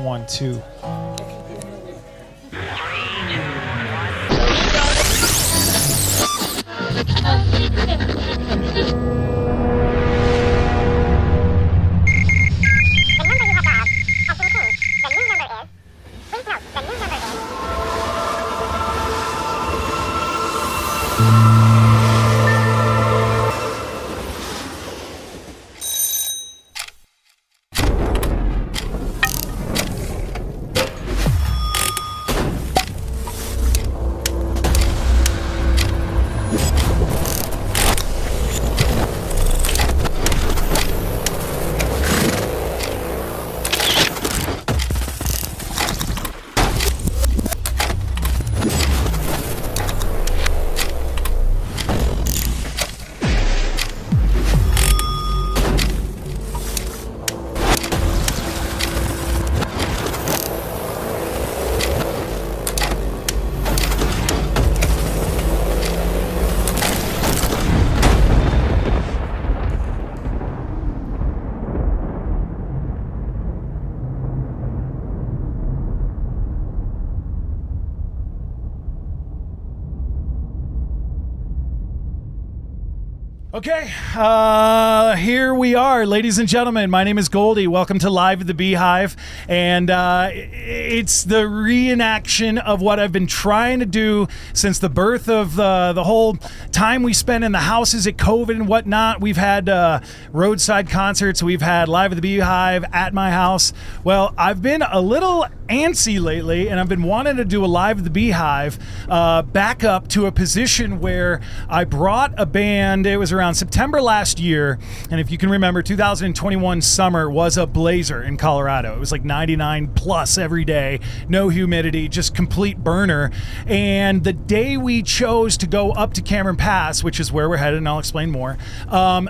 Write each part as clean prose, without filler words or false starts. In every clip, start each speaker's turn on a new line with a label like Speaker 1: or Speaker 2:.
Speaker 1: 1, 2. Okay, here we are, ladies and gentlemen. My name is Goldie. Welcome to Live at the BeeHive, and it's the reenaction of what I've been trying to do since the birth of the whole time we spent in the houses at COVID and whatnot. We've had roadside concerts. We've had Live at the BeeHive at my house. Well, I've been a little antsy lately, and I've been wanting to do a Live at the BeeHive back up to a position where I brought a band. It was around September last year, and if you can remember, 2021 summer was a blazer in Colorado. It was like 99 plus every day, no humidity, just complete burner. And the day we chose to go up to Cameron Pass, which is where we're headed, and I'll explain more,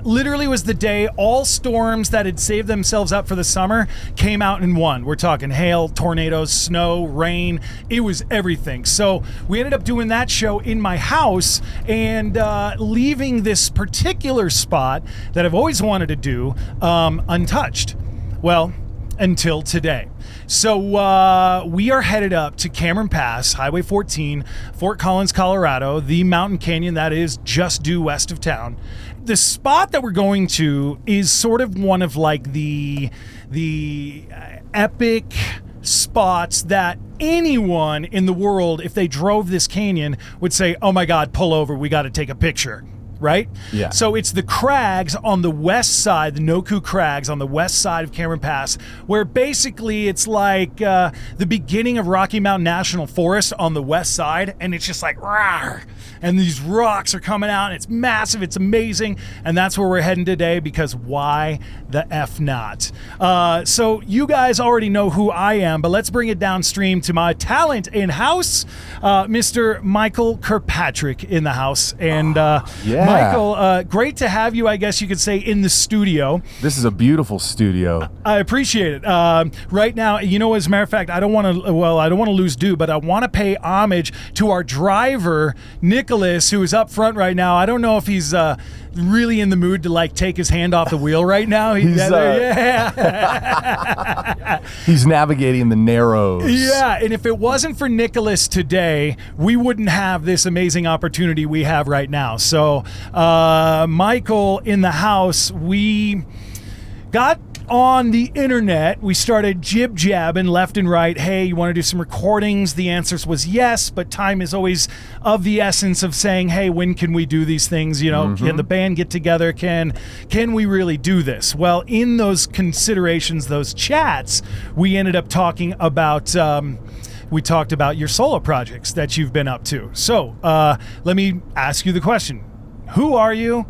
Speaker 1: literally was the day all storms that had saved themselves up for the summer came out in one. We're talking hail, tornadoes, snow, rain. It was everything. So we ended up doing that show in my house and leaving this particular spot that I've always wanted to do untouched. Well, until today. So we are headed up to Cameron Pass, Highway 14, Fort Collins, Colorado, the mountain canyon that is just due west of town. The spot that we're going to is sort of one of like the epic spots that anyone in the world, if they drove this canyon, would say, oh my God, pull over, we got to take a picture. Right?
Speaker 2: Yeah.
Speaker 1: So it's the Crags on the west side, the Nokhu Crags on the west side of Cameron Pass, where basically it's like the beginning of Rocky Mountain National Forest on the west side, and it's just like, rawr, and these rocks are coming out, and it's massive, it's amazing, and that's where we're heading today, because why the F not? So you guys already know who I am, but let's bring it downstream to my talent in-house, Mr. Michael Kirkpatrick in the house, and
Speaker 2: yeah.
Speaker 1: Michael, great to have you, I guess you could say, in the studio.
Speaker 2: This is a beautiful studio.
Speaker 1: I appreciate it. Right now, you know, as a matter of fact, I don't want to lose due, but I want to pay homage to our driver, Nicholas, who is up front right now. I don't know if he's really in the mood to like take his hand off the wheel right now.
Speaker 2: He's navigating the narrows.
Speaker 1: Yeah, and if it wasn't for Nicholas today, we wouldn't have this amazing opportunity we have right now. So, Michael in the house, we got on the internet. We started jib-jabbing left and right. Hey, you want to do some recordings? The answers was yes, but time is always of the essence of saying, hey, when can we do these things? You know, can the band get together? Can we really do this? Well, in those considerations, those chats, we ended up talking about we talked about your solo projects that you've been up to. So let me ask you the question. Who are you?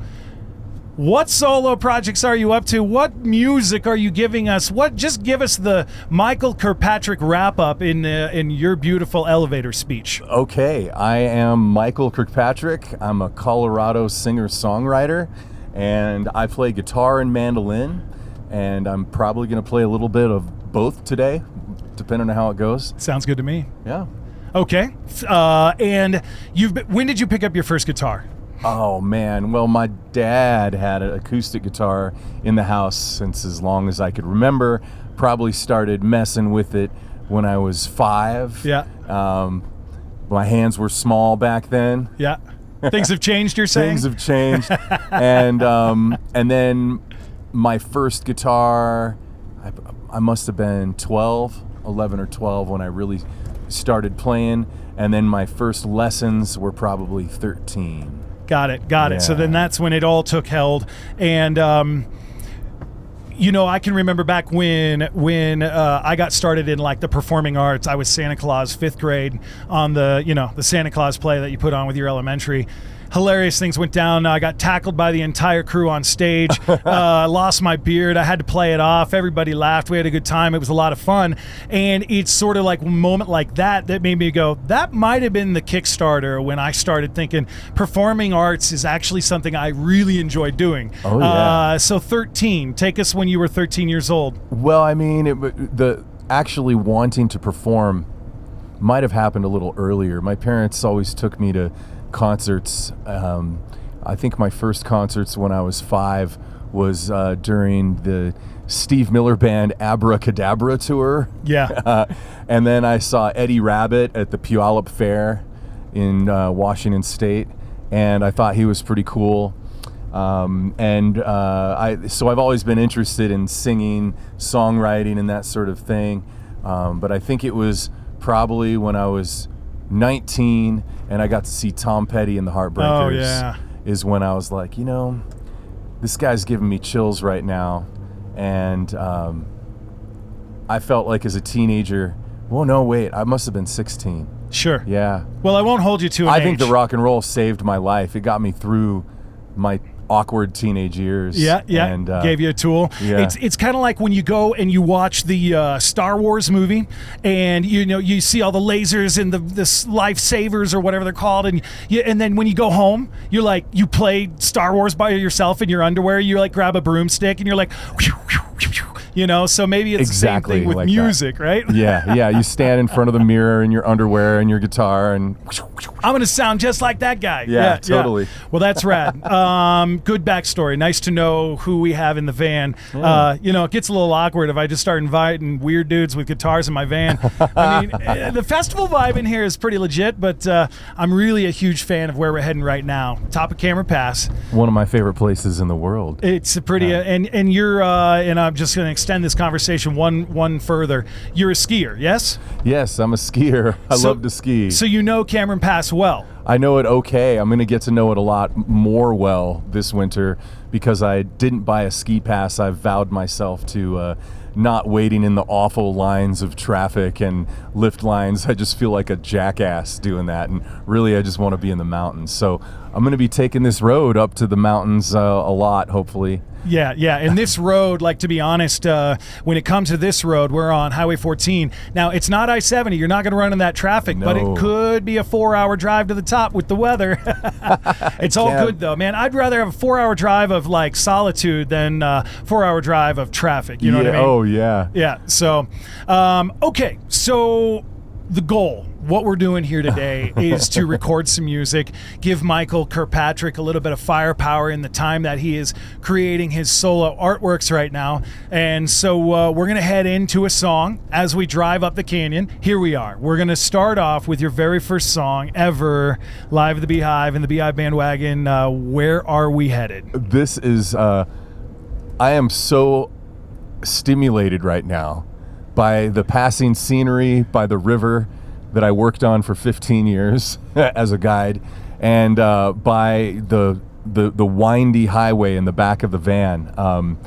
Speaker 1: What solo projects are you up to? What music are you giving us? Just give us the Michael Kirkpatrick wrap-up in your beautiful elevator speech.
Speaker 2: Okay, I am Michael Kirkpatrick. I'm a Colorado singer-songwriter, and I play guitar and mandolin, and I'm probably going to play a little bit of both today, depending on how it goes.
Speaker 1: Sounds good to me.
Speaker 2: Yeah.
Speaker 1: Okay, and when did you pick up your first guitar?
Speaker 2: Oh man, well my dad had an acoustic guitar in the house since as long as I could remember. Probably started messing with it when I was 5.
Speaker 1: Yeah.
Speaker 2: My hands were small back then.
Speaker 1: Yeah. Things have changed, you're saying?
Speaker 2: Things have changed. And then my first guitar, I must have been 11 or 12 when I really started playing. And then my first lessons were probably 13.
Speaker 1: Got it. So then that's when it all took hold. And, I can remember back when I got started in like the performing arts. I was Santa Claus, 5th grade, on the Santa Claus play that you put on with your elementary. Hilarious things went down. I got tackled by the entire crew on stage. I lost my beard. I had to play it off. Everybody laughed. We had a good time. It was a lot of fun. And it's sort of like a moment like that made me go, that might have been the Kickstarter when I started thinking performing arts is actually something I really enjoy doing.
Speaker 2: Oh, yeah.
Speaker 1: So 13. Take us when you were 13 years old.
Speaker 2: Well, I mean, the actually wanting to perform might have happened a little earlier. My parents always took me to concerts. I think my first concerts when I was 5 was during the Steve Miller Band Abracadabra tour.
Speaker 1: Yeah.
Speaker 2: And then I So Eddie Rabbitt at the Puyallup Fair in Washington State, and I thought he was pretty cool. So I've always been interested in singing, songwriting, and that sort of thing. But I think it was probably when I was 19 and I got to see Tom Petty and the Heartbreakers.
Speaker 1: Oh, yeah.
Speaker 2: Is when I was like, this guy's giving me chills right now. And I felt like as a teenager, well, no, wait, I must have been 16.
Speaker 1: Sure.
Speaker 2: Yeah.
Speaker 1: Well, I won't hold you to an
Speaker 2: I
Speaker 1: age.
Speaker 2: think the rock and roll saved my life. It got me through my awkward teenage years.
Speaker 1: Yeah,
Speaker 2: and
Speaker 1: gave you a tool.
Speaker 2: Yeah.
Speaker 1: It's kind of like when you go and you watch the Star Wars movie, and you see all the lasers and the lifesavers or whatever they're called, and then when you go home, you're like, you play Star Wars by yourself in your underwear. You like grab a broomstick and you're like, so maybe it's
Speaker 2: exactly
Speaker 1: the same thing with
Speaker 2: like
Speaker 1: music,
Speaker 2: that.
Speaker 1: right?
Speaker 2: Yeah. You stand in front of the mirror in your underwear and your guitar, and
Speaker 1: I'm gonna sound just like that guy.
Speaker 2: Yeah, totally.
Speaker 1: Well, that's rad. Good backstory. Nice to know who we have in the van.
Speaker 2: Yeah.
Speaker 1: It gets a little awkward if I just start inviting weird dudes with guitars in my van. I mean, the festival vibe in here is pretty legit, but I'm really a huge fan of where we're heading right now. Top of Cameron Pass.
Speaker 2: One of my favorite places in the world.
Speaker 1: It's a pretty, and you're, and I'm just going to extend this conversation one further. You're a skier, yes?
Speaker 2: Yes, I'm a skier. I love to ski.
Speaker 1: So you know Cameron Pass well.
Speaker 2: I know it okay. I'm going to get to know it a lot more well this winter because I didn't buy a ski pass. I've vowed myself to not waiting in the awful lines of traffic and lift lines. I just feel like a jackass doing that, and really I just want to be in the mountains. So I'm going to be taking this road up to the mountains a lot, hopefully.
Speaker 1: Yeah. And this road, like, to be honest, when it comes to this road, we're on Highway 14. Now, it's not I-70. You're not going to run in that traffic, but it could be a 4-hour drive to the top with the weather. It's all good, though, man. I'd rather have a 4-hour drive of, like, solitude than a 4-hour drive of traffic. You know what I mean?
Speaker 2: Oh, yeah.
Speaker 1: Yeah. So, okay. So the goal, what we're doing here today is to record some music, give Michael Kirkpatrick a little bit of firepower in the time that he is creating his solo artworks right now. And so we're going to head into a song as we drive up the canyon. Here we are. We're going to start off with your very first song ever, live at the BeeHive and the BeeHive BandWagon. Where are we headed?
Speaker 2: This is, I am so stimulated right now by the passing scenery, by the river that I worked on for 15 years as a guide, and by the windy highway in the back of the van.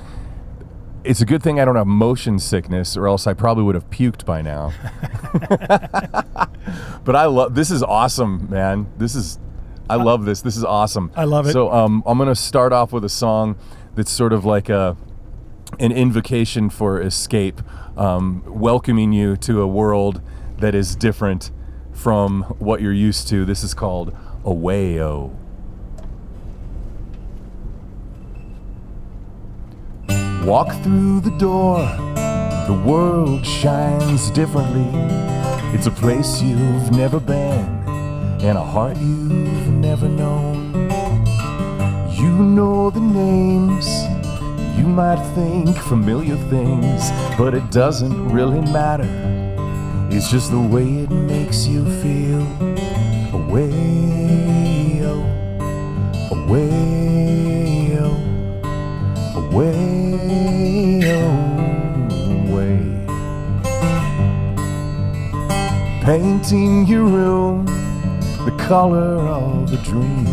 Speaker 2: It's a good thing I don't have motion sickness, or else I probably would have puked by now. But this is awesome, man. I love this. This is awesome.
Speaker 1: I love it.
Speaker 2: So I'm going to start off with a song that's sort of like an invocation for escape, welcoming you to a world that is different from what you're used to. This is called Away-O. Walk through the door, the world shines differently. It's a place you've never been, and a heart you've never known. You know the names, you might think familiar things, but it doesn't really matter. It's just the way it makes you feel. Away, oh, away, oh, away, oh, away. Painting your room the color of a dream.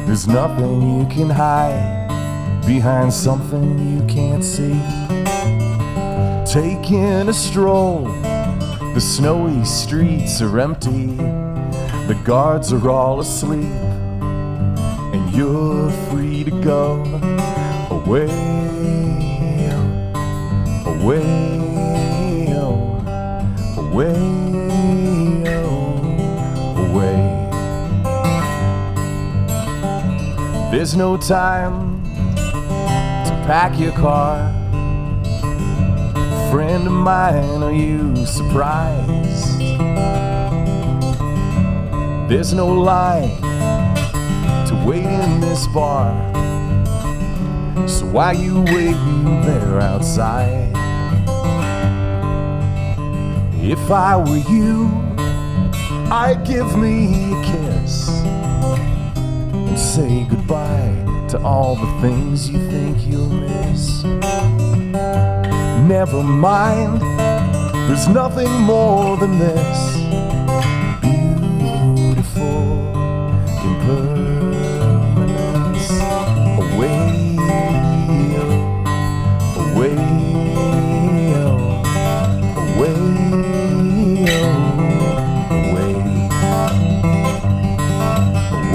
Speaker 2: There's nothing you can hide behind something you can't see. Taking a stroll, the snowy streets are empty. The guards are all asleep, and you're free to go away, away, away, away. There's no time to pack your car. Friend of mine, are you surprised? There's no line to wait in this bar. So why you waiting there outside? If I were you, I'd give me a kiss and say goodbye to all the things you think you'll miss. Never mind, there's nothing more than this. Beautiful impermanence. Away, away, away, away, away, away, away.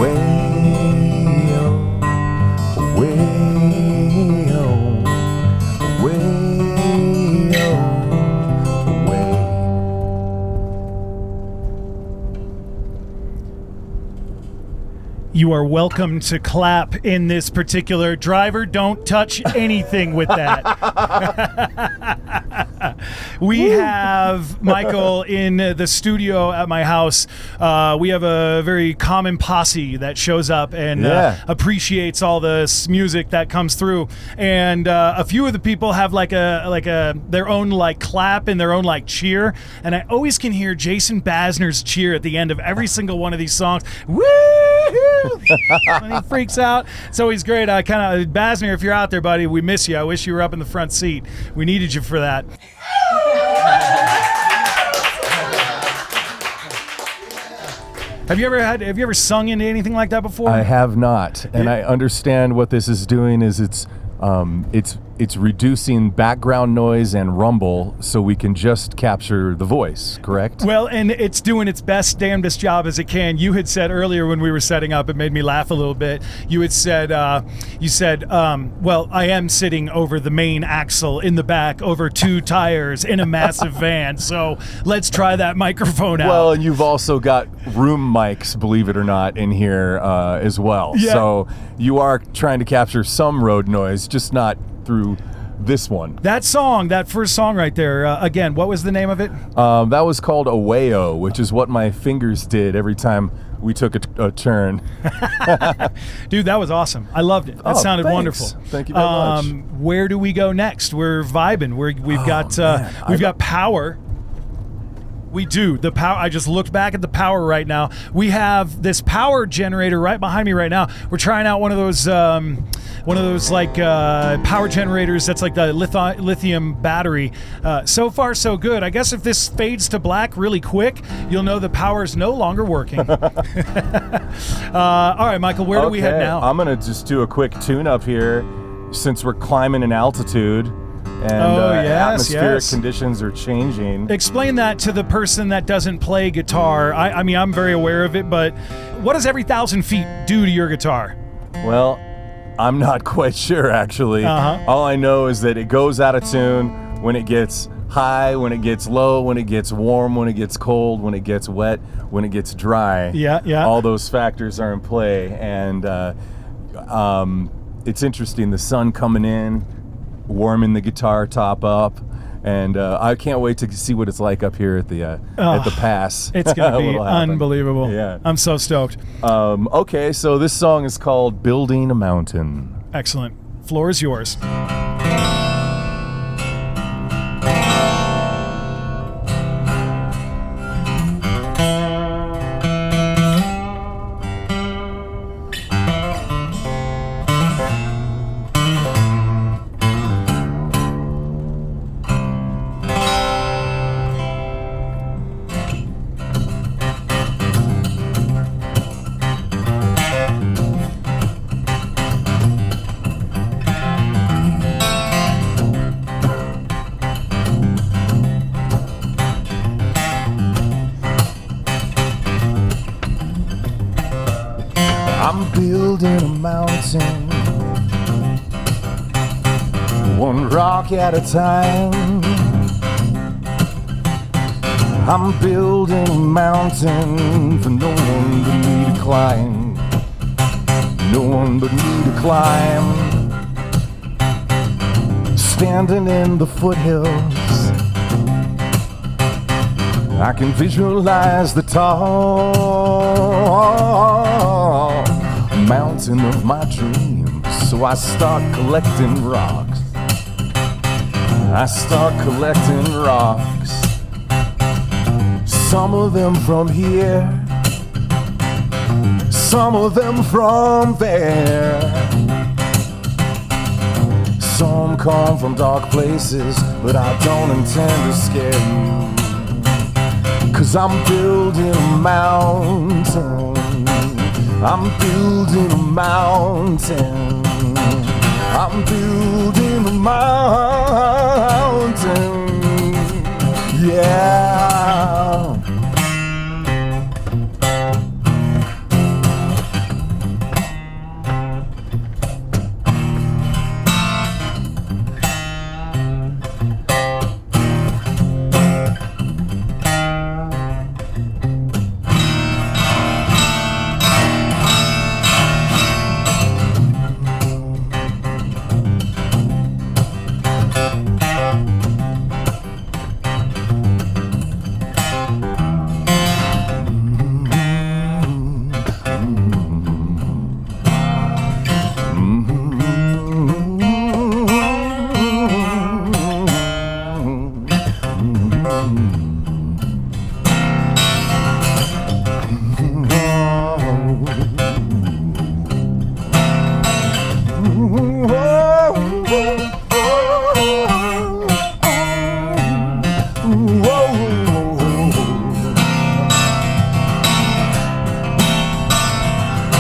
Speaker 1: You are welcome to clap in this particular. Driver, don't touch anything with that. We have Michael in the studio at my house. We have a very common posse that shows up and appreciates all this music that comes through. And a few of the people have like a their own like clap and their own like cheer. And I always can hear Jason Basner's cheer at the end of every single one of these songs. Woo! When he freaks out. It's always great. I kind of, Basner, if you're out there, buddy, we miss you. I wish you were up in the front seat. We needed you for that. Have you ever sung into anything like that before?
Speaker 2: I have not, and I understand what this is doing is it's reducing background noise and rumble so we can just capture the voice, correct?
Speaker 1: Well, and it's doing its best, damnedest job as it can. You had said earlier when we were setting up, it made me laugh a little bit. You had said, well, I am sitting over the main axle in the back over two tires in a massive van, so let's try that microphone out.
Speaker 2: Well, and you've also got room mics, believe it or not, in here as well.
Speaker 1: Yeah.
Speaker 2: So you are trying to capture some road noise, just not through this one.
Speaker 1: That song, that first song right there, again, what was the name of it?
Speaker 2: That was called Away-O, which is what my fingers did every time we took a turn.
Speaker 1: Dude, that was awesome. I loved it. That sounded wonderful.
Speaker 2: Thank you very much.
Speaker 1: Where do we go next? We're vibing. We've got power. We do. The power. I just looked back at the power right now. We have this power generator right behind me right now. We're trying out one of those like power generators that's like the lithium battery. So far, so good. I guess if this fades to black really quick, you'll know the power is no longer working. All right, Michael, where do we head now?
Speaker 2: I'm gonna just do a quick tune-up here, since we're climbing in altitude. And atmospheric conditions are changing.
Speaker 1: Explain that to the person that doesn't play guitar. I mean, I'm very aware of it, but what does every 1,000 feet do to your guitar?
Speaker 2: Well, I'm not quite sure, actually. All I know is that it goes out of tune when it gets high, when it gets low, when it gets warm, when it gets cold, when it gets wet, when it gets dry.
Speaker 1: Yeah.
Speaker 2: All those factors are in play. And it's interesting, the sun coming in, warming the guitar top up, And I can't wait to see what it's like up here at the pass.
Speaker 1: It's going to be
Speaker 2: What'll happen.
Speaker 1: unbelievable.
Speaker 2: Yeah.
Speaker 1: I'm so stoked.
Speaker 2: Okay, so this song is called Building a Mountain.
Speaker 1: Excellent. Floor is yours.
Speaker 2: I'm building a mountain, one rock at a time. I'm building a mountain for no one but me to climb. No one but me to climb. Standing in the foothills, I can visualize the tall mountain of my dreams. So I start collecting rocks. I start collecting rocks. Some of them from here, some of them from there. Some come from dark places, but I don't intend to scare you. 'Cause I'm building a mountain. I'm building a mountain. I'm building a mountain. Yeah.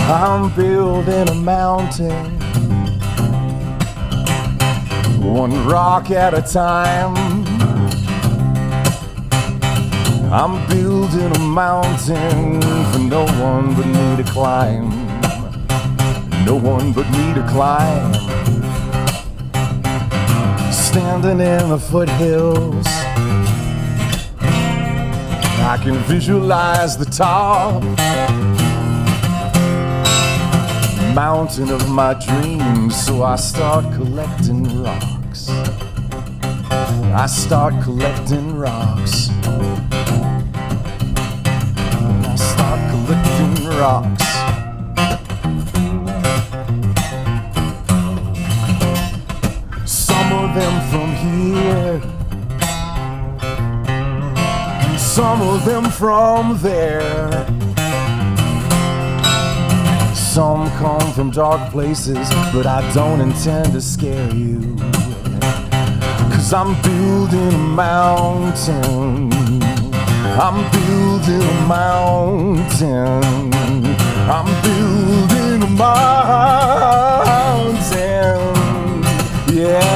Speaker 2: I'm building a mountain, one rock at a time. I'm building a mountain for no one but me to climb. No one but me to climb. Standing in the foothills, I can visualize the top mountain of my dreams. So I start collecting rocks. I start collecting rocks. I start collecting rocks. Some of them from here, some of them from there. Some come from dark places, but I don't intend to scare you. 'Cause I'm building a mountain. I'm building a mountain. I'm building a mountain. Yeah.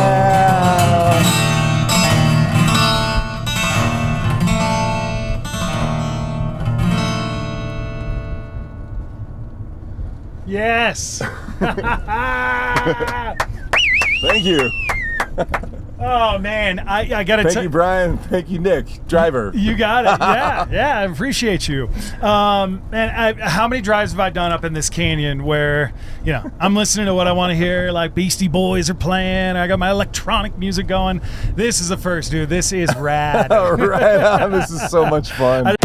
Speaker 1: Yes.
Speaker 2: Thank you.
Speaker 1: Oh man, I gotta
Speaker 2: Thank you, Brian. Thank you, Nick, driver.
Speaker 1: You got it. Yeah, I appreciate you. Man, how many drives have I done up in this canyon where, I'm listening to what I want to hear, like Beastie Boys are playing, I got my electronic music going. This is the first, dude. This is rad.
Speaker 2: Right on. This is so much fun.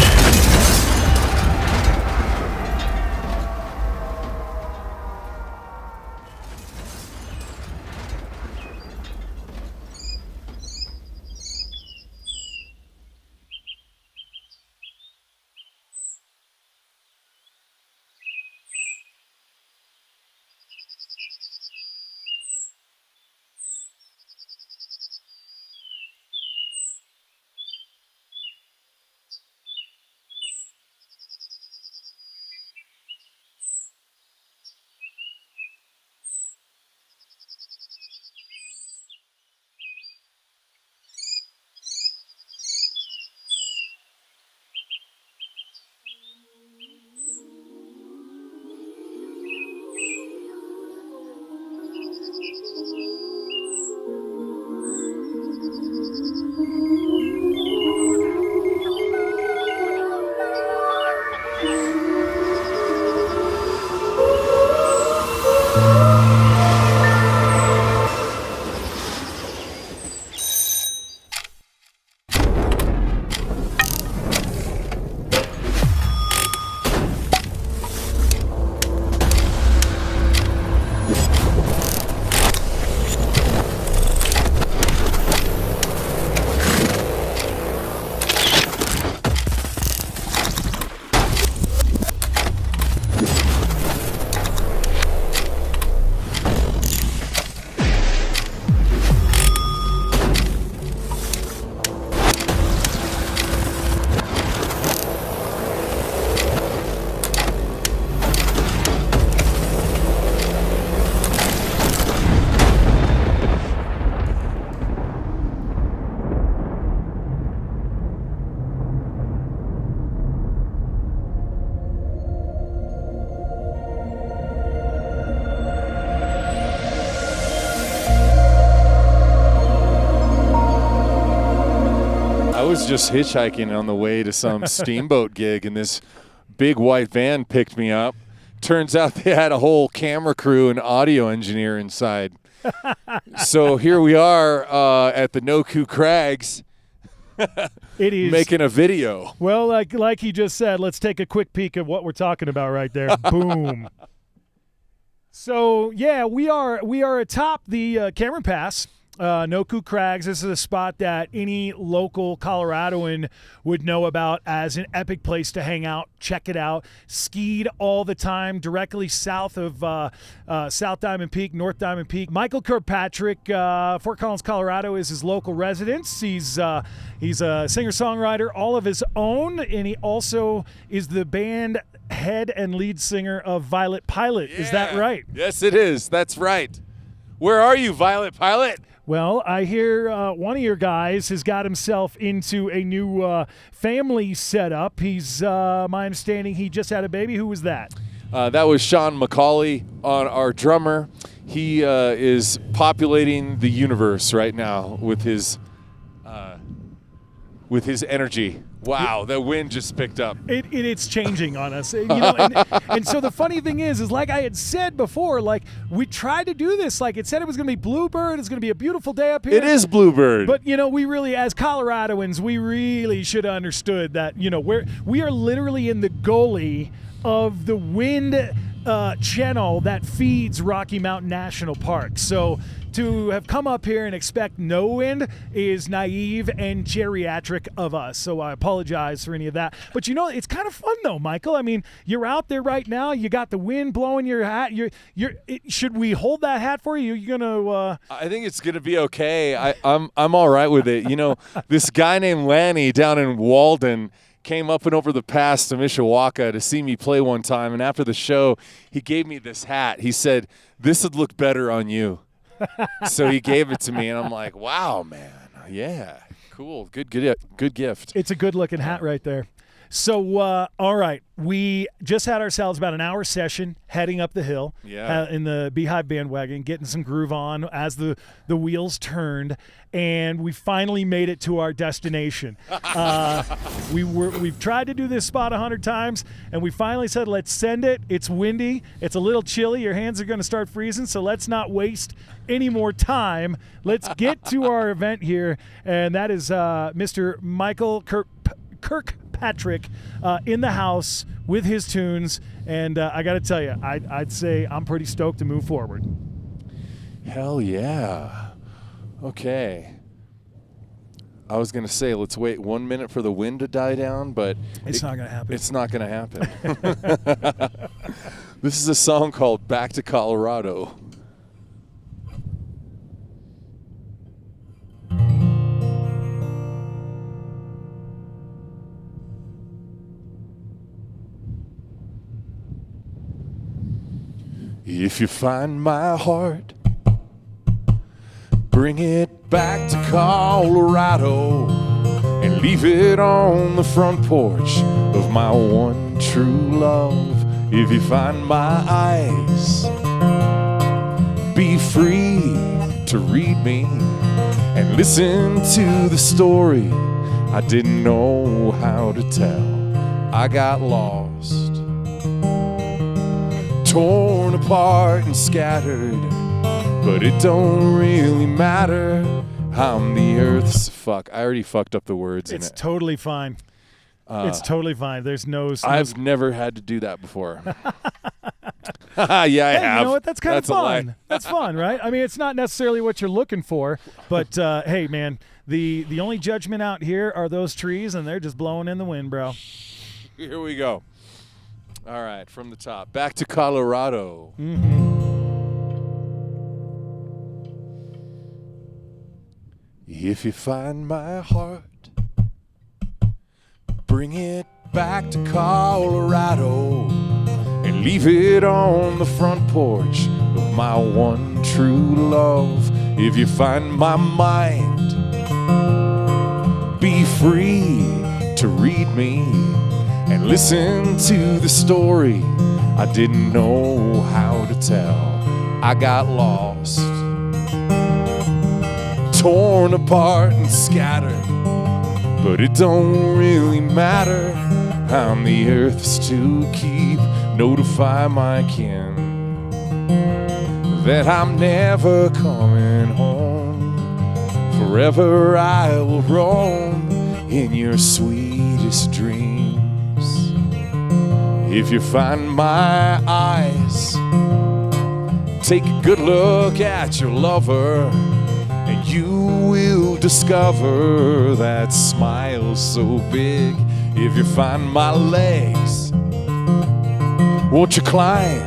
Speaker 3: I was just hitchhiking on the way to some steamboat gig, and this big white van picked me up. Turns out they had a whole camera crew and audio engineer inside. So here we are at the Nokhu Crags.
Speaker 1: It is
Speaker 3: making a video.
Speaker 1: Well, like he just said, let's take a quick peek at what we're talking about right there. Boom. So yeah, we are atop the Cameron Pass. Nokhu Crags. This is a spot that any local Coloradoan would know about as an epic place to hang out. Check it out. Skied all the time, directly south of South Diamond Peak, North Diamond Peak. Michael Kirkpatrick, Fort Collins, Colorado, is his local residence. He's a singer-songwriter all of his own, and he also is the band head and lead singer of Violet Pilot.
Speaker 3: Yeah.
Speaker 1: Is that right?
Speaker 3: Yes, it is. That's right. Where are you, Violet Pilot?
Speaker 1: Well, I hear one of your guys has got himself into a new family setup. He's, my understanding, he just had a baby. Who was that?
Speaker 3: That was Sean McCauley, our drummer. He is populating the universe right now with his energy. Wow, the wind just picked up.
Speaker 1: It's changing on us, and so the funny thing is like I had said before, like we tried to do this, like it said it was going to be Bluebird, it's going to be a beautiful day up here.
Speaker 3: It is Bluebird.
Speaker 1: But we really, as Coloradoans, we really should have understood that we are literally in the gully of the wind channel that feeds Rocky Mountain National Park. So to have come up here and expect no wind is naive and geriatric of us. So I apologize for any of that. But it's kind of fun though, Michael. I mean, you're out there right now. You got the wind blowing your hat. Should we hold that hat for you? You're gonna.
Speaker 3: I think it's gonna be okay. I'm all right with it. This guy named Lanny down in Walden came up and over the pass to Mishawaka to see me play one time, and after the show, he gave me this hat. He said, "This would look better on you." So he gave it to me, and I'm like, "Wow, man, yeah, cool, good gift."
Speaker 1: It's a good-looking hat right there. So, all right, we just had ourselves about an hour session heading up the hill in the BeeHive BandWagon, getting some groove on as the wheels turned, and we finally made it to our destination. We've tried to do this spot 100 times, and we finally said, let's send it. It's windy. It's a little chilly. Your hands are going to start freezing, so let's not waste any more time. Let's get to our event here, and that is Mr. Michael Kirkpatrick in the house with his tunes, and I got to tell you, I'd say I'm pretty stoked to move forward.
Speaker 3: Hell yeah. Okay. I was going to say, let's wait 1 minute for the wind to die down, but
Speaker 1: it's not going to happen.
Speaker 3: It's not going to happen. This is a song called Back to Colorado. If you find my heart, bring it back to Colorado and leave it on the front porch of my one true love. If you find my eyes, be free to read me and listen to the story I didn't know how to tell. I got lost, torn apart and scattered, but it don't really matter. I'm the earth's fuck. I already fucked up the words in it.
Speaker 1: It's totally fine. It's totally fine. There's no...
Speaker 3: I've never had to do that before. Yeah, I have.
Speaker 1: You know what? That's kind of
Speaker 3: a lie.
Speaker 1: fun. That's fun, right? I mean, it's not necessarily what you're looking for, but hey, man, the only judgment out here are those trees, and they're just blowing in the wind, bro.
Speaker 3: Here we go. All right, from the top. Back to Colorado. If you find my heart, bring it back to Colorado and leave it on the front porch of my one true love. If you find my mind, be free to read me and listen to the story I didn't know how to tell. I got lost, torn apart and scattered, but it don't really matter. I'm the earth's to keep. Notify my kin that I'm never coming home. Forever I will roam in your sweetest dreams. If you find my eyes, take a good look at your lover, and you will discover that smile so big. If you find my legs, won't you climb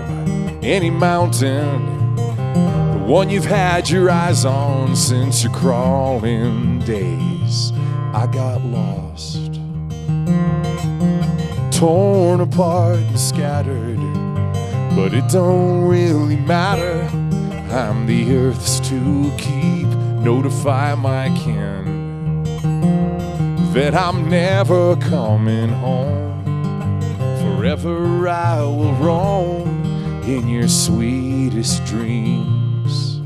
Speaker 3: any mountain, the one you've had your eyes on since your crawling days? I got lost, torn apart and scattered, but it don't really matter. I'm the earth's to keep. Notify my kin that I'm never coming home. Forever I will roam in your sweetest dreams.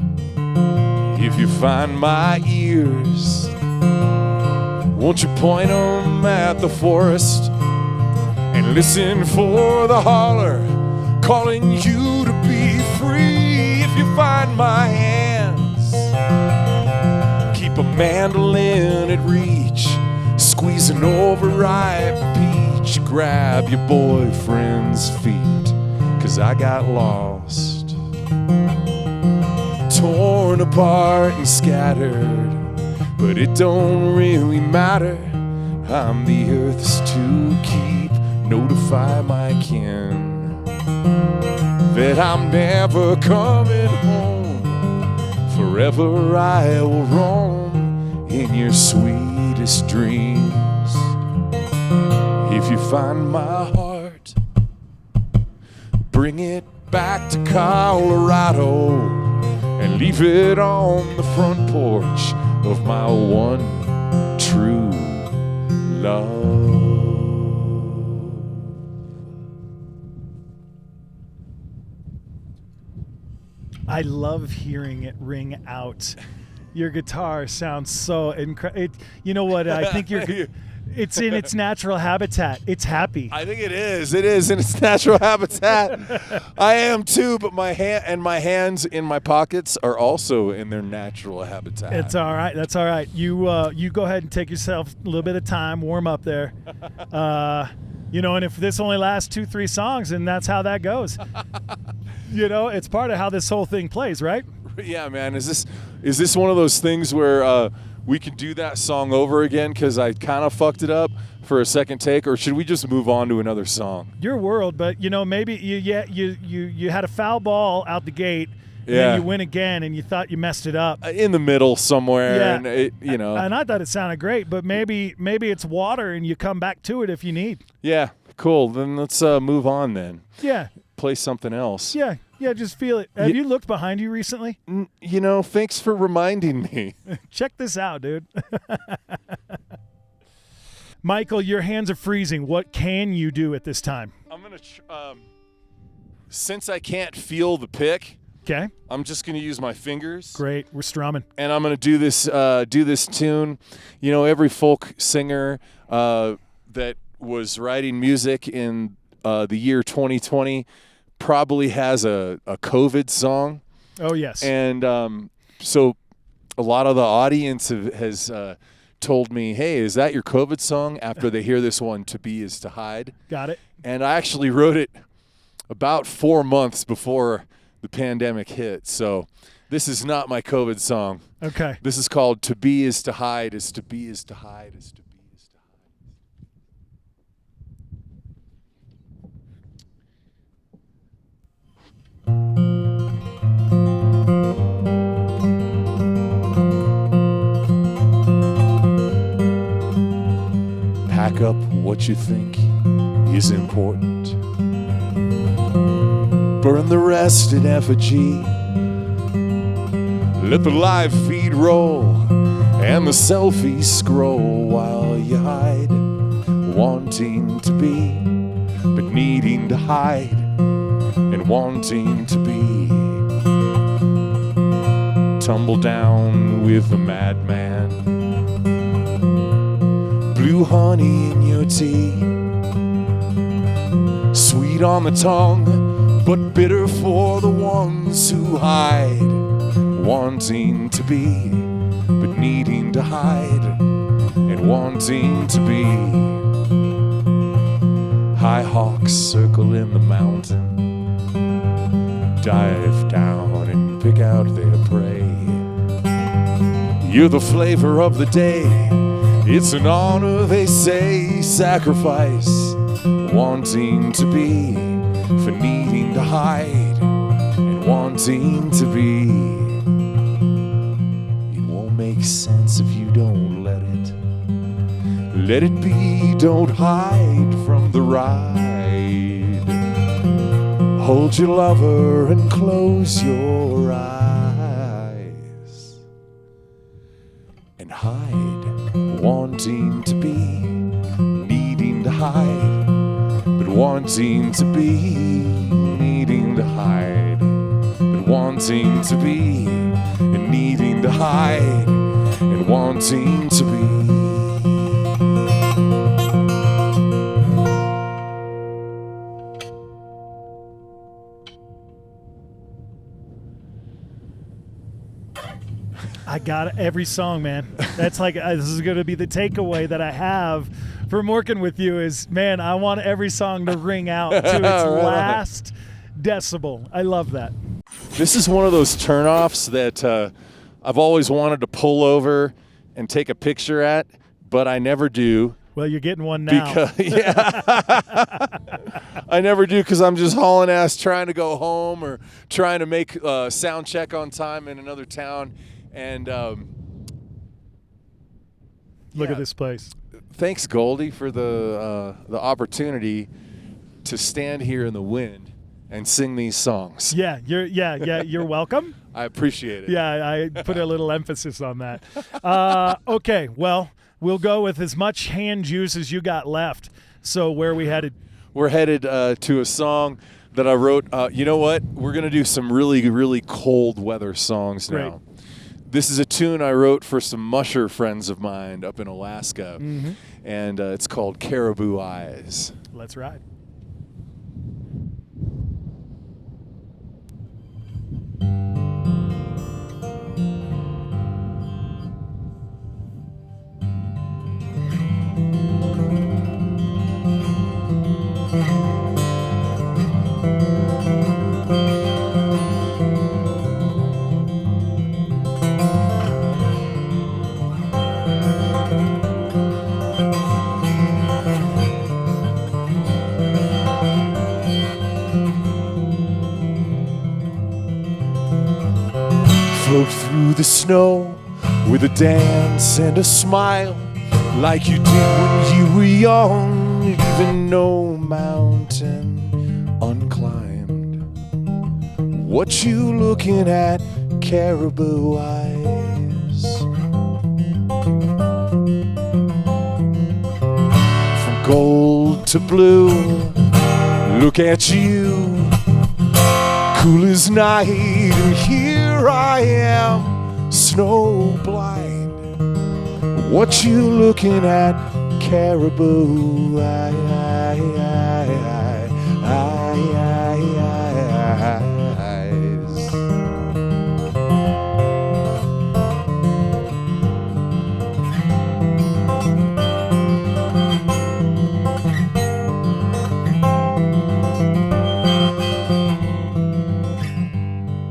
Speaker 3: If you find my ears, won't you point them at the forest and listen for the holler calling you to be free? If you find my hands, keep a mandolin at reach, squeeze an overripe peach, grab your boyfriend's feet, 'cause I got lost, torn apart and scattered, but it don't really matter. I'm the earth's to keep. Notify my kin that I'm never coming home. Forever I will roam in your sweetest dreams. If you find my heart, bring it back to Colorado and leave it on the front porch of my one true love.
Speaker 1: I love hearing it ring out. Your guitar sounds so incredible. You know what? I think it's in its natural habitat. It's happy.
Speaker 3: I think it is. It is in its natural habitat. I am too, but my hands in my pockets are also in their natural habitat.
Speaker 1: It's all right. That's all right. You go ahead and take yourself a little bit of time, warm up there. And if this only lasts 2-3 songs, then that's how that goes. It's part of how this whole thing plays, right?
Speaker 3: Yeah, man. Is this one of those things where we can do that song over again because I kind of fucked it up for a second take, or should we just move on to another song?
Speaker 1: Your world, but maybe you had a foul ball out the gate. And then you win again, and you thought you messed it up
Speaker 3: in the middle somewhere.
Speaker 1: Yeah.
Speaker 3: And
Speaker 1: And I thought it sounded great, but maybe it's water, and you come back to it if you need.
Speaker 3: Yeah, cool. Then let's move on. Then
Speaker 1: Yeah,
Speaker 3: play something else.
Speaker 1: yeah, just feel it. Have you looked behind you recently?
Speaker 3: Thanks for reminding me.
Speaker 1: Check this out, dude. Michael, your hands are freezing. What can you do at this time?
Speaker 3: I'm gonna since I can't feel the pick.
Speaker 1: Okay.
Speaker 3: I'm just going to use my fingers.
Speaker 1: Great. We're strumming.
Speaker 3: And I'm going to do this tune. Every folk singer that was writing music in the year 2020 probably has a COVID song.
Speaker 1: Oh, yes.
Speaker 3: And so a lot of the audience has told me, hey, is that your COVID song? After they hear this one, To Be Is To Hide.
Speaker 1: Got it.
Speaker 3: And I actually wrote it about 4 months before the pandemic hit. So this is not my COVID song.
Speaker 1: Okay.
Speaker 3: This is called To Be Is To Hide, Is To Be Is To Hide, Is To Be Is To hide. Pack up what you think is important. Burn the rest in effigy. Let the live feed roll and the selfies scroll while you hide, wanting to be, but needing to hide, and wanting to be. Tumble down with the madman. Blue honey in your tea. Sweet on the tongue, but bitter for the ones who hide, wanting to be, but needing to hide, and wanting to be. High hawks circle in the mountain, dive down and pick out their prey. You're the flavor of the day, it's an honor they say, sacrifice, wanting to be, for needing to hide and wanting to be. It won't make sense if you don't let it. Let it be, don't hide from the ride. Hold your lover and close your eyes. And hide, wanting to be, needing to hide. Wanting to be, needing to hide, but wanting to be, and needing to hide, and wanting to be.
Speaker 1: I got every song, man. That's like, this is going to be the takeaway that I have from working with you is, man, I want every song to ring out to its last decibel. I love that.
Speaker 3: This is one of those turnoffs that I've always wanted to pull over and take a picture at, but I never do.
Speaker 1: Well, you're getting one now.
Speaker 3: I never do because I'm just hauling ass trying to go home or trying to make sound check on time in another town. And
Speaker 1: look at this place.
Speaker 3: Thanks, Goldie, for the opportunity to stand here in the wind and sing these songs.
Speaker 1: Yeah, you're welcome.
Speaker 3: I appreciate it.
Speaker 1: Yeah, I put a little emphasis on that. Okay, well, we'll go with as much hand juice as you got left. So where are we headed?
Speaker 3: We're headed to a song that I wrote. You know what? We're going to do some really, really cold weather songs
Speaker 1: Great.
Speaker 3: now. This is a tune I wrote for some musher friends of mine up in Alaska, and it's called Caribou Eyes.
Speaker 1: Let's ride.
Speaker 3: Float through the snow with a dance and a smile, like you did when you were young, leaving no mountain unclimbed. What you looking at, caribou eyes? From gold to blue, look at you, cool as night, and here I am, snow blind. What you looking at, caribou eyes?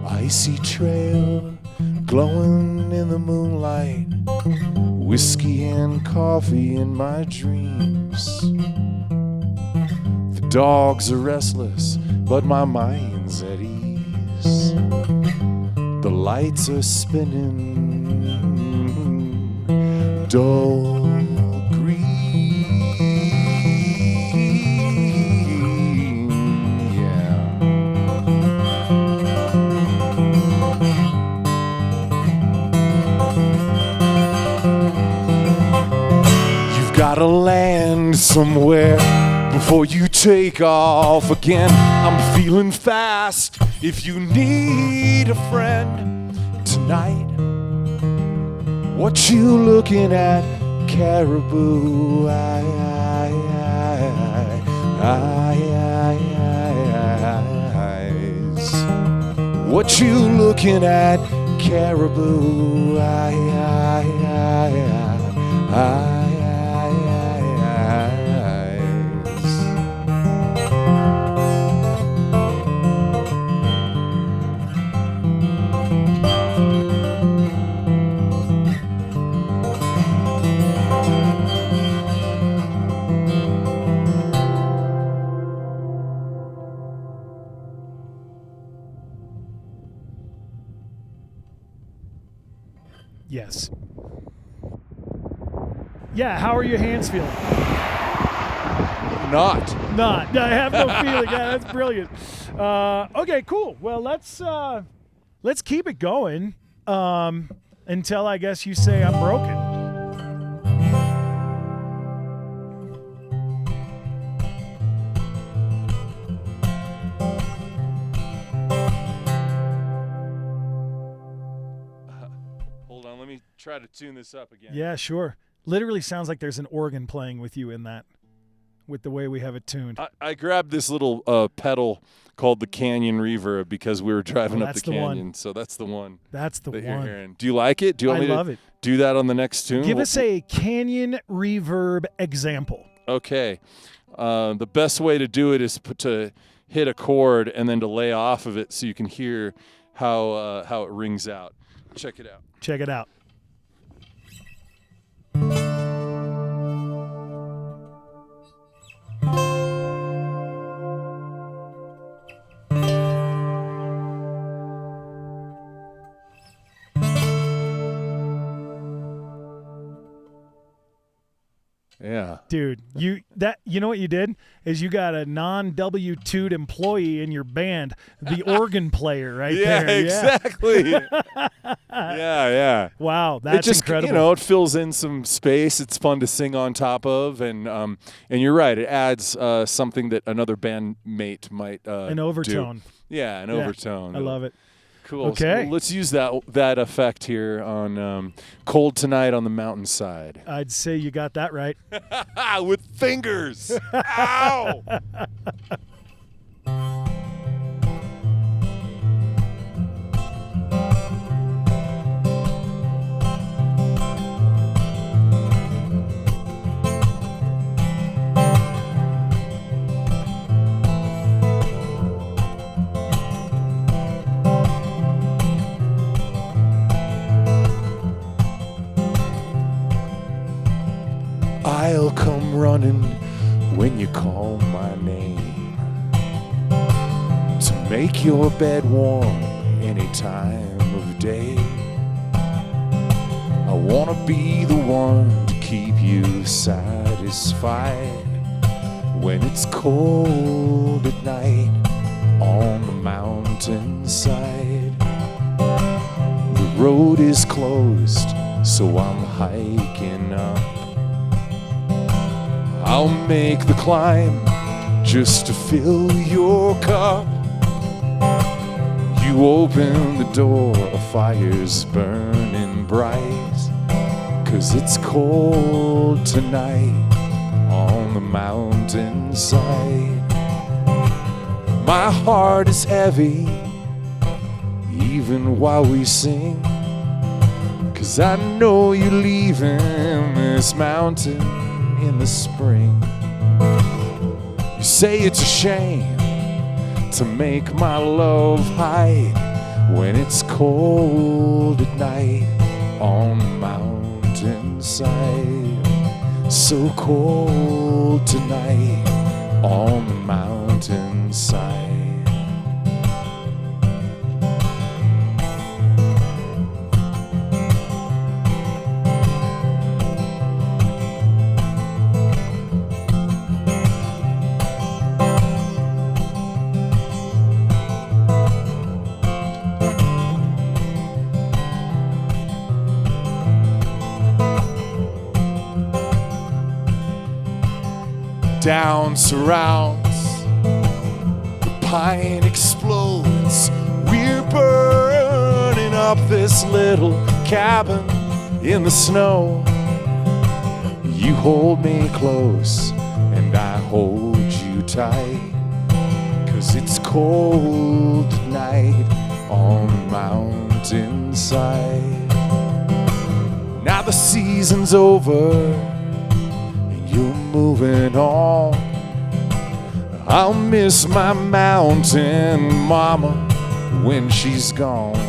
Speaker 3: Icy trail glowing in the moonlight, whiskey and coffee in my dreams. The dogs are restless, but my mind's at ease. The lights are spinning, dull green. Yeah. Gotta land somewhere before you take off again. I'm feeling fast if you need a friend tonight. What you looking at, caribou eyes? What you looking at, caribou eyes?
Speaker 1: Yes. Yeah, how are your hands feeling?
Speaker 3: Not.
Speaker 1: I have no feeling. Yeah, that's brilliant. Okay, cool. Well, let's keep it going until I guess you say I'm broken.
Speaker 3: Hold on, let me try to tune this up again.
Speaker 1: Yeah, sure. Literally sounds like there's an organ playing with you in that, with the way we have it tuned.
Speaker 3: I grabbed this little pedal called the Canyon Reverb because we were driving up the canyon.
Speaker 1: One.
Speaker 3: So that's the one.
Speaker 1: That's the
Speaker 3: that
Speaker 1: one.
Speaker 3: You're hearing. Do you like it? Do you want me
Speaker 1: love
Speaker 3: to
Speaker 1: it.
Speaker 3: do that on the next tune?
Speaker 1: Give us a Canyon Reverb example.
Speaker 3: Okay. The best way to do it is to hit a chord and then to lay off of it so you can hear how it rings out. Check it out.
Speaker 1: Check it out.
Speaker 3: Yeah.
Speaker 1: Dude, you know what you did is you got a non-W-2'd employee in your band, the organ player right
Speaker 3: Yeah,
Speaker 1: there.
Speaker 3: exactly. yeah.
Speaker 1: Wow, that's
Speaker 3: it just,
Speaker 1: incredible.
Speaker 3: It fills in some space. It's fun to sing on top of, and you're right. It adds something that another bandmate might
Speaker 1: An overtone.
Speaker 3: do. Yeah, an overtone.
Speaker 1: I love it.
Speaker 3: Cool.
Speaker 1: Okay.
Speaker 3: So let's use that effect here on Cold Tonight on the Mountainside.
Speaker 1: I'd say you got that right.
Speaker 3: With fingers. Ow! I'll come running when you call my name to make your bed warm any time of day. I wanna be the one to keep you satisfied when it's cold at night on the mountainside. The road is closed, so I'm hiking up. I'll make the climb just to fill your cup. You open the door, a fire's burning bright, 'cause it's cold tonight on the mountainside. My heart is heavy, even while we sing, 'cause I know you're leaving this mountain in the spring. You say it's a shame to make my love hide when it's cold at night on the mountainside. So cold tonight on the mountainside. Down surrounds, the pine explodes. We're burning up this little cabin in the snow. You hold me close and I hold you tight, 'cause it's cold at night on the mountainside. Now the season's over, you're moving on. I'll miss my mountain mama when she's gone,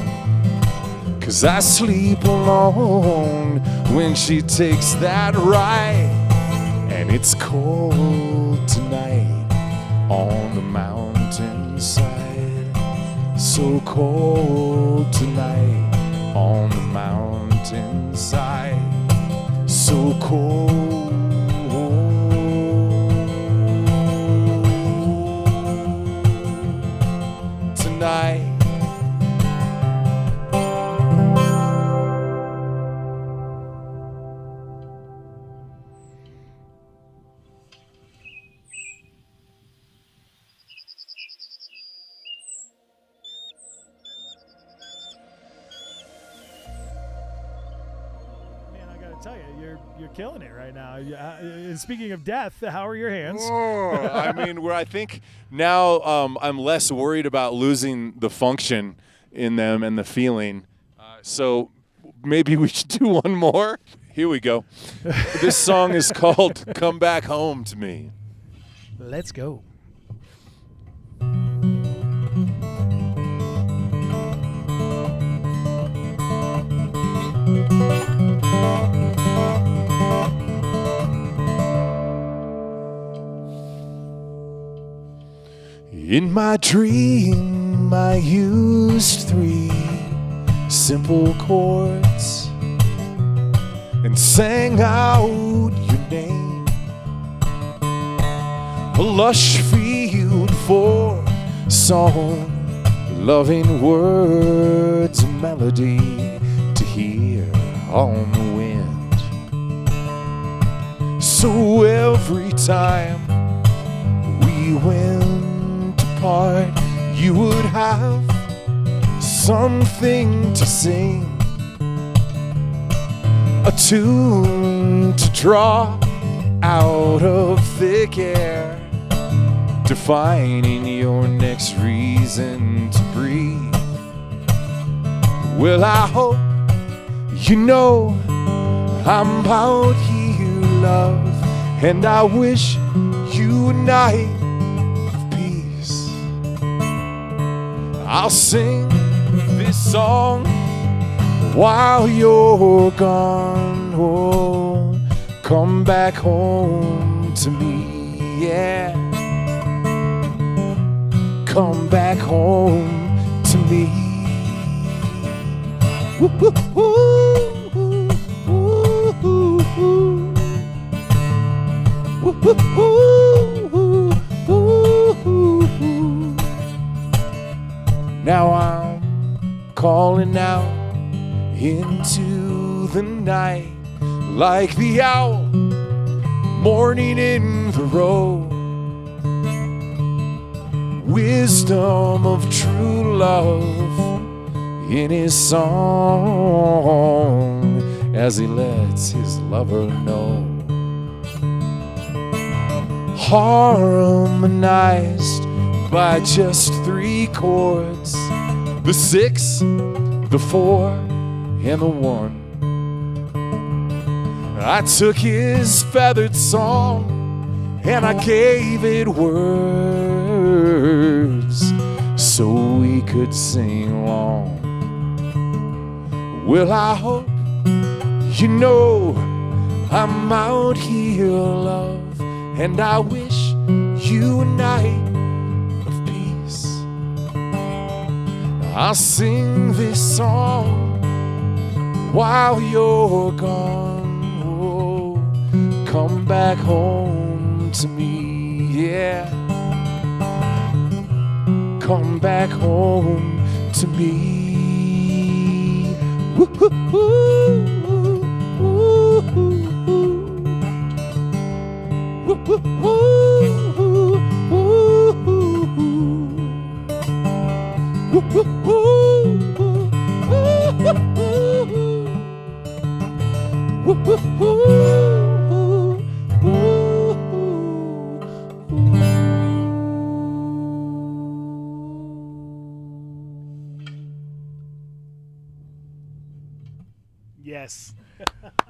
Speaker 3: 'cause I sleep alone when she takes that ride. And it's cold tonight on the mountainside. So cold tonight on the mountainside. So cold tonight.
Speaker 1: Man, I gotta tell you, you're killing it right now. Speaking of death, how are your hands?
Speaker 3: Oh, I mean, where I think now I'm less worried about losing the function in them and the feeling. So maybe we should do one more. Here we go. This song is called "Come Back Home to Me."
Speaker 1: Let's go.
Speaker 3: In my dream, I used 3 simple chords and sang out your name. a lush field for song, loving words and melody to hear on the wind. So every time we went apart, you would have something to sing, a tune to draw out of thick air, defining your next reason to breathe. Well, I hope you know I'm out here, love, and I wish you a night of peace. I'll sing this song while you're gone. Oh, come back home to me, yeah. Come back home to me. Now I'm calling out into the night like the owl mourning in the road. Wisdom of true love in his song as he lets his lover know. Harmonized by just 3 chords, the 6, the 4, and the 1. I took his feathered song and I gave it words so we could sing along. Well, I hope you know I'm out here, love, and I wish you a night of peace. I'll sing this song while you're gone. Oh, come back home to me, yeah. Come back home to me. Woo-hoo-hoo.
Speaker 1: Yes.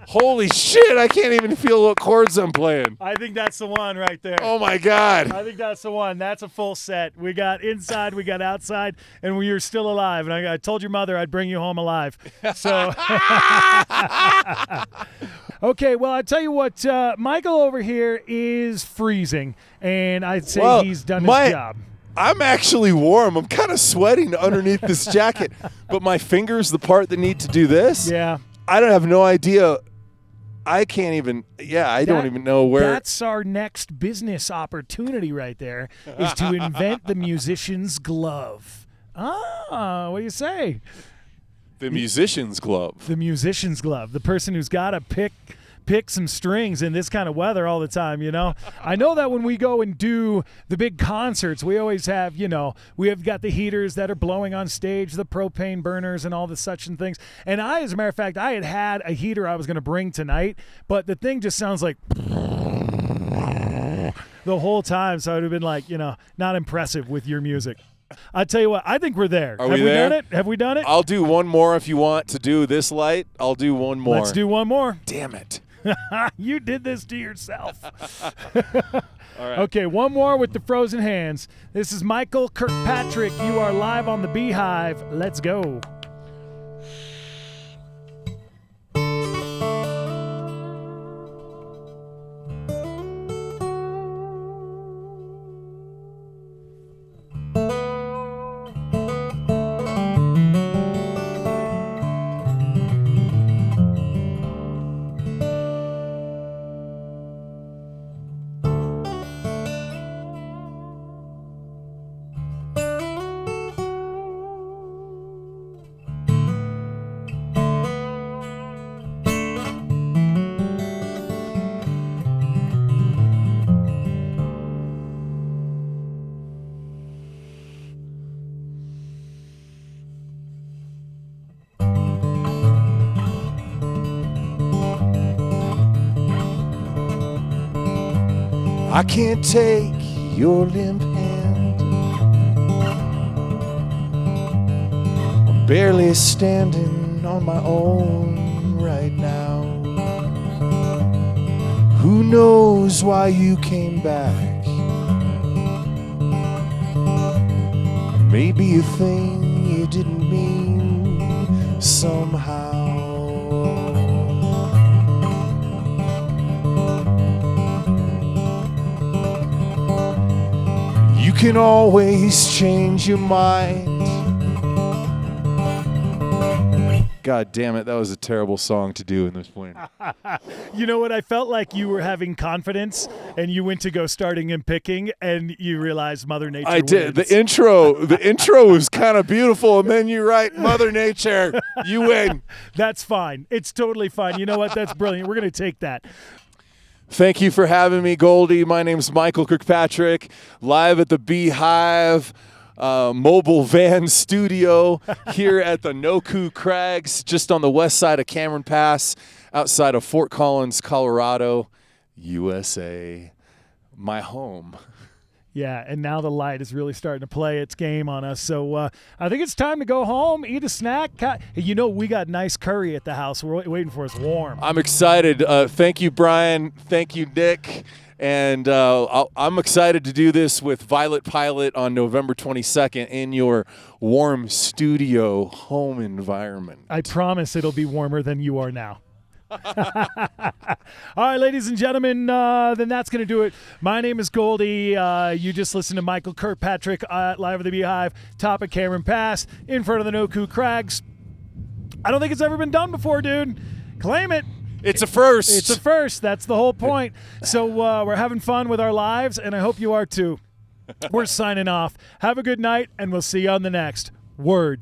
Speaker 3: Holy shit, I can't even feel what chords I'm playing.
Speaker 1: I think that's the one right there.
Speaker 3: Oh my God.
Speaker 1: I think that's the one. That's a full set. We got inside, we got outside, and we are still alive. And I told your mother I'd bring you home alive. So, okay, well, I tell you what, Michael over here is freezing, and I'd say he's done his job.
Speaker 3: I'm actually warm. I'm kind of sweating underneath this jacket, but my finger's the part that need to do this.
Speaker 1: Yeah.
Speaker 3: I don't have no idea. I can't even, I don't even know where.
Speaker 1: That's our next business opportunity right there, is to invent the musician's glove. Ah, what do you say?
Speaker 3: The musician's glove.
Speaker 1: The musician's glove. The person who's got to pick some strings in this kind of weather all the time, you know. I know that when we go and do the big concerts, we always have, we have got the heaters that are blowing on stage, the propane burners and all the such and things. And as a matter of fact, I had a heater I was going to bring tonight, but the thing just sounds like the whole time. So I would have been like, not impressive with your music. I tell you what, I think we're there.
Speaker 3: Have we there?
Speaker 1: Done it? Have we done it?
Speaker 3: I'll do one more if you want to do this light. I'll do one more.
Speaker 1: Let's do one more.
Speaker 3: Damn it.
Speaker 1: You did this to yourself.
Speaker 3: All right.
Speaker 1: Okay, one more with the frozen hands. This is Michael Kirkpatrick. You are live on the BeeHive. Let's go.
Speaker 3: I can't take your limp hand. I'm barely standing on my own right now. Who knows why you came back? Maybe a thing you didn't mean somehow. You can always change your mind. God damn it, that was a terrible song to do in this point.
Speaker 1: You know what? I felt like you were having confidence, and you went to go starting and picking, and you realized Mother Nature
Speaker 3: I did.
Speaker 1: wins.
Speaker 3: The intro was kind of beautiful, and then you write Mother Nature. You win.
Speaker 1: That's fine. It's totally fine. You know what? That's brilliant. We're going to take that.
Speaker 3: Thank you for having me, Goldie. My name's Michael Kirkpatrick, live at the BeeHive mobile van studio here at the Nokhu Crags, just on the west side of Cameron Pass, outside of Fort Collins, Colorado, USA, my home.
Speaker 1: Yeah, and now the light is really starting to play its game on us. So I think it's time to go home, eat a snack. You know, we got nice curry at the house. We're waiting for us warm.
Speaker 3: I'm excited. Thank you, Brian. Thank you, Nick. And I'm excited to do this with Violet Pilot on November 22nd in your warm studio home environment.
Speaker 1: I promise it'll be warmer than you are now. All right, ladies and gentlemen, then that's going to do it. My name is Goldie. You just listened to Michael Kirkpatrick live at the BeeHive, top of Cameron Pass, in front of the Nokhu Crags. I don't think it's ever been done before, dude. Claim it.
Speaker 3: It's a first.
Speaker 1: It's a first. That's the whole point. So we're having fun with our lives, and I hope you are too. We're signing off. Have a good night, and we'll see you on the next. Word.